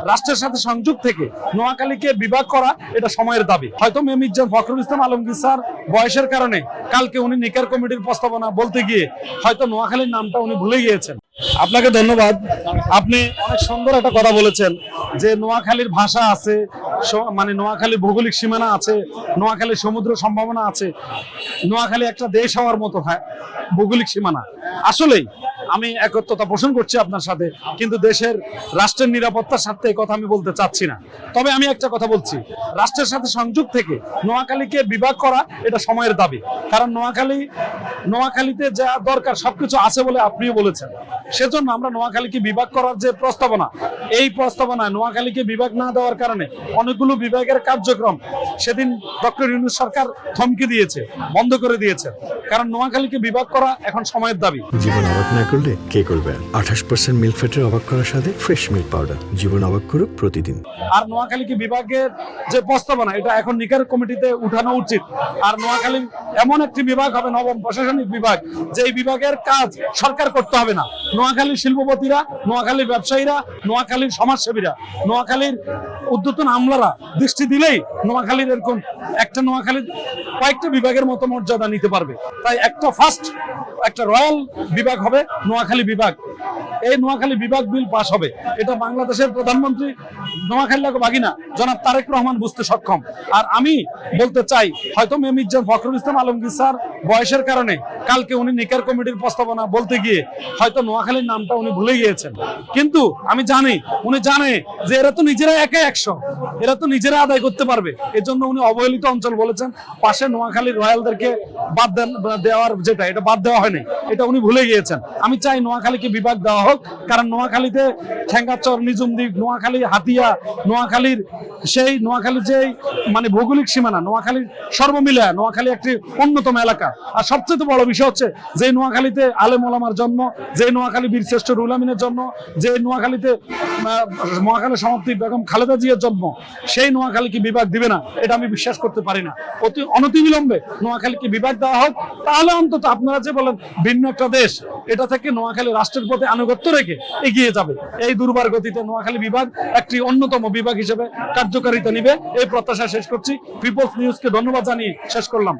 রাষ্ট্রের সাথে সংযোগ থেকে নোয়াখালীকে বিভাগ করা এটা সময়ের দাবি। হয়তো মির্জা ফখরুল ইসলাম আলমগীর স্যার বয়সের কারণে কালকে উনি নিকার কমিটির প্রস্তাবনা বলতে গিয়ে হয়তো নোয়াখালীর নামটা উনি ভুলে গিয়েছেন। আপনাকে ধন্যবাদ। আপনি অনেক সুন্দর একটা কথা বলেছেন যে নোয়াখালীর ভাষা আছে, মানে নোয়াখালীর ভৌগোলিক সীমানা আছে, নোয়াখালীর সমুদ্র সম্ভাবনা আছে, নোয়াখালী একটা দেশ হওয়ার মতো ভৌগোলিক সীমানা। আসলেই আমি একত্রতা পোষণ করছি আপনার সাথে, কিন্তু দেশের রাষ্ট্রের নিরাপত্তার স্বার্থে এই কথা আমি বলতে চাচ্ছি না। তবে আমি একটা কথা বলছি, রাষ্ট্রের সাথে সংযোগ থেকে নোয়াখালীকে বিভাগ করা এটা সময়ের দাবি। কারণ নোয়াখালীতে যা দরকার সবকিছু আছে বলে আপনিও বলেছেন। সেজন্য আমরা নোয়াখালীকে বিভাগ করার যে প্রস্তাবনা, এই প্রস্তাবনায় নোয়াখালীকে বিভাগ না দেওয়ার কারণে অনেকগুলো বিভাগের কার্যক্রম সেদিন ডক্টর ইউনূস সরকার থমকে দিয়েছে, বন্ধ করে দিয়েছে। কারণ নোয়াখালীকে বিভাগ করা এখন সময়ের দাবি। জীবন অবাক না করলে কে করবে? 28% মিল্ক ফ্যাটের অবাক করার সাথে ফ্রেশ মিল্ক পাউডার। জীবন অবাক করুক প্রতিদিন। আর নোয়াখালীকে বিভাগের যে প্রস্তাবনা, এটা এখন নিকার কমিটিতে উঠানো উচিত। আর নোয়াখালী এমন একটি বিভাগ হবে, নবম প্রশাসনিক বিভাগ, যে এই বিভাগের কাজ সরকার করতে হবে না। নোয়াখালীর শিল্পপতিরা, নোয়াখালীর ব্যবসায়ীরা, নোয়াখালীর সমাজসেবীরা, নোয়াখালীর উদ্যোতন আমলারা দৃষ্টি দিলেই নোয়াখালীর এরকম একটা নোয়াখালীর কয়েকটা বিভাগের মতো মর্যাদা নিতে পারবে। তাই একটা রয়্যাল বিভাগ হবে নোয়াখালী বিভাগ। এই নোয়াখালী বিভাগ বিল পাস হবে, এটা বাংলাদেশের প্রধানমন্ত্রী নোয়াখালী বাগিনা জনাব তারেক রহমান বুঝতে সক্ষম। আর আমি বলতে চাই, হয়তো মির্জা ফখরুল ইসলাম আলমগীর স্যার বয়সের কারণে কালকে উনি নিকার কমিটির প্রস্তাবনা বলতে গিয়ে হয়তো নোয়াখালীর নামটা উনি ভুলে গিয়েছেন। কিন্তু আমি জানি উনি জানে যে এরা তো নিজেরা একে 100, এরা তো নিজেরা আদায় করতে পারবে। এজন্য উনি অবহেলিত অঞ্চল বলেছেন। পাশে নোয়াখালীর রয়্যালদেরকে বাদ দেওয়ার যেটা, এটা বাদ দেওয়া হয়নি, এটা উনি ভুলে গিয়েছেন। আমি চাই নোয়াখালীকে বিভাগ দেওয়া হোক। কারণ নোয়াখালীতে ঠেঙ্গাচর, নিজুমদ্বীপ, নোয়াখালী হাতিয়া, নোয়াখালীর যে মানে ভৌগোলিক সীমানা, নোয়াখালীর সর্বমিলায় নোয়াখালী একটি অন্যতম এলাকা। আর সবচেয়ে বড় বিষয় হচ্ছে যে নোয়াখালীতে আলেম ওলামার জন্ম, যে নোয়াখালী বীরশ্রেষ্ঠ রুহুল আমিনের জন্ম, যে নোয়াখালীতে নোয়াখালী সমাপ্তি বেগম খালেদা জিয়ার জন্ম, সেই নোয়াখালীকে বিভাগ দিবে না, এটা আমি বিশ্বাস করতে পারি না। অনতিবিলম্বে নোয়াখালীকে বিভাগ দেওয়া হোক। তাহলে অন্তত আপনারা যে বলেন ভিন্ন একটা দেশ, এটা থেকে নোয়াখালী রাষ্ট্রের প্রতি আনুগত্য রেখে এগিয়ে যাবে। এই দুর্বার গতিতে নোয়াখালী বিভাগ একটি অন্যতম বিভাগ হিসেবে কার্যকারিতা নিবে, এই প্রত্যাশা শেষ করছি। পিপলস নিউজকে ধন্যবাদ জানিয়ে শেষ করলাম।